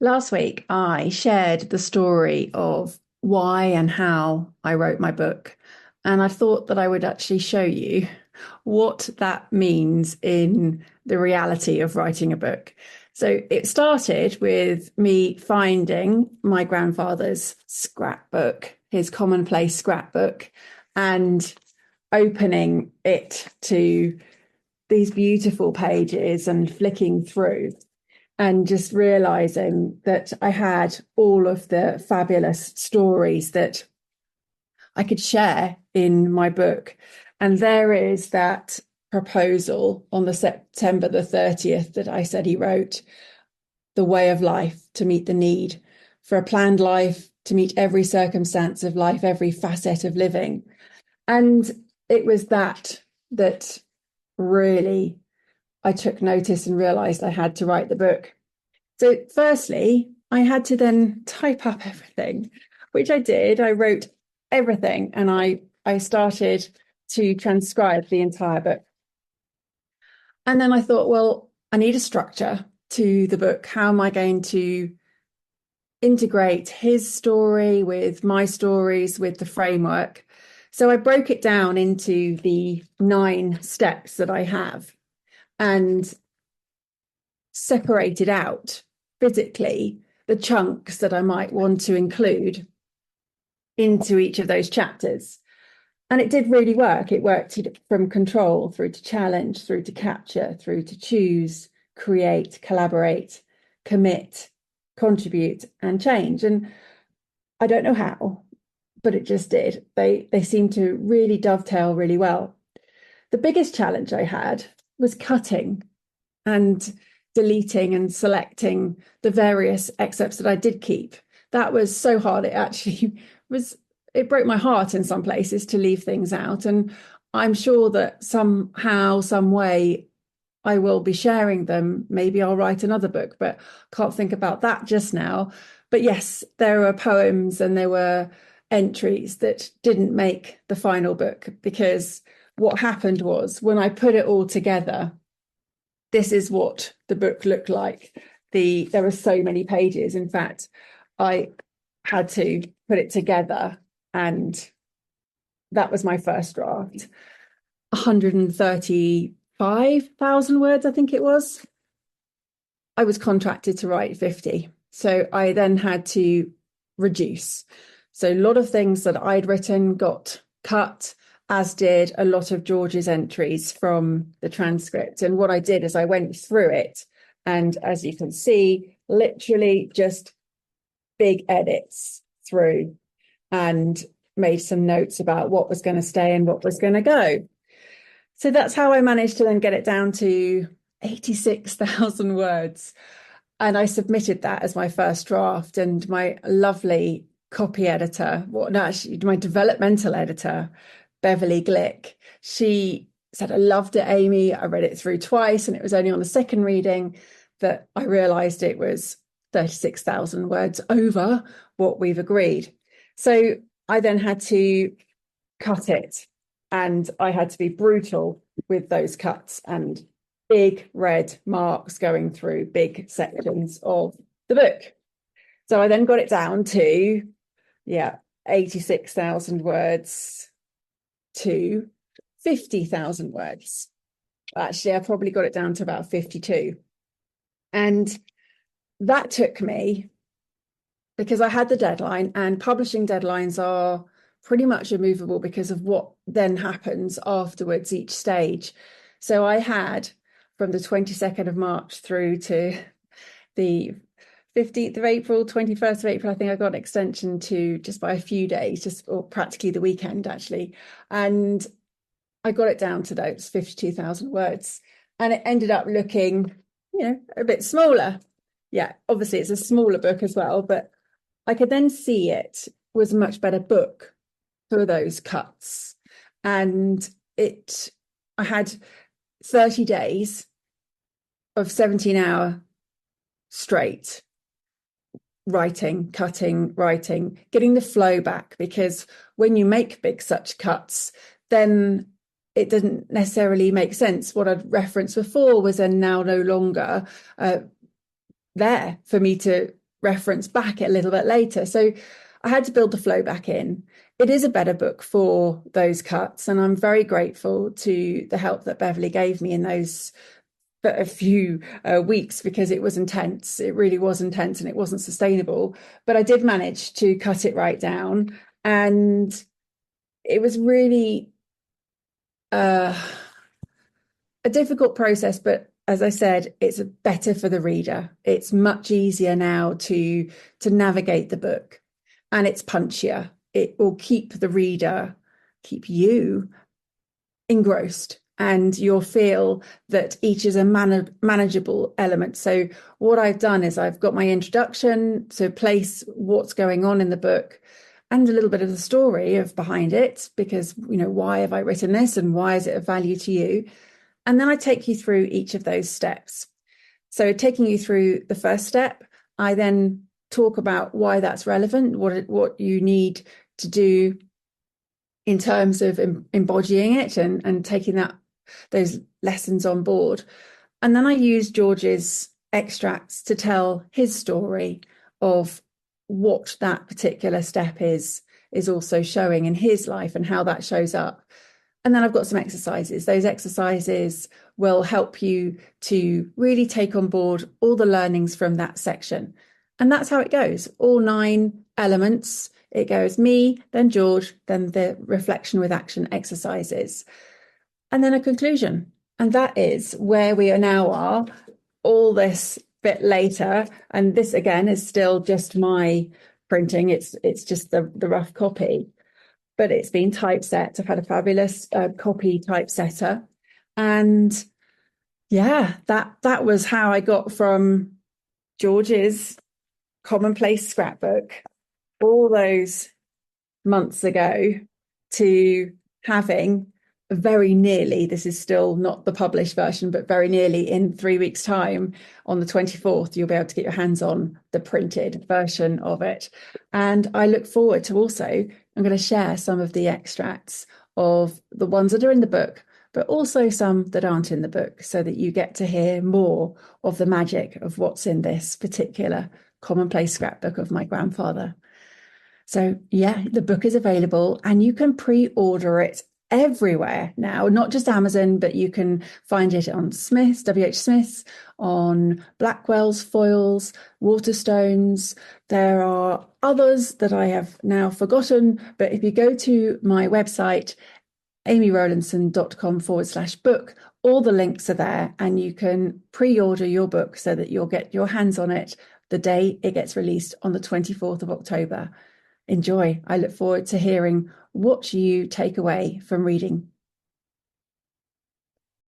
Last week, I shared the story of why and how I wrote my book. And I thought that I would actually show you what that means in the reality of writing a book. So it started with me finding my grandfather's scrapbook, his Commonplace Scrapbook, and opening it to these beautiful pages and flicking through and just realizing that I had all of the fabulous stories that I could share in my book. And there is that proposal on the September the 30th that I said he wrote, the way of life to meet the need for a planned life, to meet every circumstance of life, every facet of living. And it was that really I took notice and realized I had to write the book. So, firstly, I had to then type up everything, which I did. I wrote everything and I started to transcribe the entire book. And then I thought, well, I need a structure to the book. How am I going to integrate his story with my stories, with the framework? So I broke it down into the 9 steps that I have and separated out physically the chunks that I might want to include into each of those chapters. And it did really work. It worked from control through to challenge, through to capture, through to choose, create, collaborate, commit, contribute, and change. And I don't know how, but it just did. They seem to really dovetail really well. The biggest challenge I had was cutting and deleting and selecting the various excerpts that I did keep. That was so hard. It actually it broke my heart in some places to leave things out. And I'm sure that somehow, some way, I will be sharing them. Maybe I'll write another book, but can't think about that just now. But yes, there were poems and there were entries that didn't make the final book, because what happened was when I put it all together, this is what the book looked like. There were so many pages. In fact, I had to put it together, and that was my first draft. 135,000 words, I think it was. I was contracted to write 50. So I then had to reduce. So a lot of things that I'd written got cut, as did a lot of George's entries from the transcript. And what I did is I went through it, and as you can see, literally just big edits through and made some notes about what was going to stay and what was going to go. So that's how I managed to then get it down to 86,000 words. And I submitted that as my first draft, and my lovely copy editor, actually my developmental editor, Beverly Glick, she said, "I loved it, Amy. I read it through twice, and it was only on the second reading that I realized it was 36,000 words over what we've agreed." So I then had to cut it, and I had to be brutal with those cuts and big red marks going through big sections of the book. So I then got it down to 86,000 words to 50,000 words. Actually, I probably got it down to about 52. And that took me, because I had the deadline, and publishing deadlines are pretty much immovable because of what then happens afterwards, each stage. So I had from the 22nd of March through to the 15th of April, 21st of April, I think I got an extension to just by a few days, or practically the weekend, actually. And I got it down to those 52,000 words. And it ended up looking, a bit smaller. Yeah, obviously it's a smaller book as well, but I could then see it was a much better book for those cuts. And I had 30 days of 17-hour straight writing, cutting, writing, getting the flow back, because when you make big such cuts, then it didn't necessarily make sense. What I'd referenced before was then now no longer there for me to reference back a little bit later. So I had to build the flow back in. It is a better book for those cuts, and I'm very grateful to the help that Beverly gave me in those a few weeks, because it was intense. It really was intense, and it wasn't sustainable. But I did manage to cut it right down, and it was really a difficult process. But as I said, it's better for the reader. It's much easier now to navigate the book, and it's punchier. It will keep the reader, keep you engrossed, and you'll feel that each is a manageable element. So what I've done is I've got my introduction to place what's going on in the book, and a little bit of the story of behind it, because, you know, why have I written this and why is it of value to you? And then I take you through each of those steps. So taking you through the first step, I then talk about why that's relevant, what you need to do in terms of embodying it and taking those lessons on board. And then I use George's extracts to tell his story of what that particular step is also showing in his life and how that shows up. And then I've got some exercises. Those exercises will help you to really take on board all the learnings from that section. And that's how it goes. All 9 elements. It goes me, then George, then the reflection with action exercises, and then a conclusion. And that is where we are all this bit later. And this, again, is still just my printing. It's just the rough copy, but it's been typeset. I've had a fabulous copy typesetter. And yeah, that was how I got from George's Commonplace Scrapbook all those months ago to having very nearly, this is still not the published version, but very nearly in 3 weeks' time, on the 24th, you'll be able to get your hands on the printed version of it. And I look forward to also, I'm going to share some of the extracts of the ones that are in the book, but also some that aren't in the book, so that you get to hear more of the magic of what's in this particular Commonplace Scrapbook of my grandfather. So yeah, the book is available, and you can pre-order it everywhere now, not just Amazon, but you can find it on Smith's, WH Smith's, on Blackwell's, Foyle's, Waterstones. There are others that I have now forgotten, but if you go to my website, amyrowlandson.com/book, all the links are there, and you can pre-order your book so that you'll get your hands on it the day it gets released on the 24th of October. Enjoy. I look forward to hearing what you take away from reading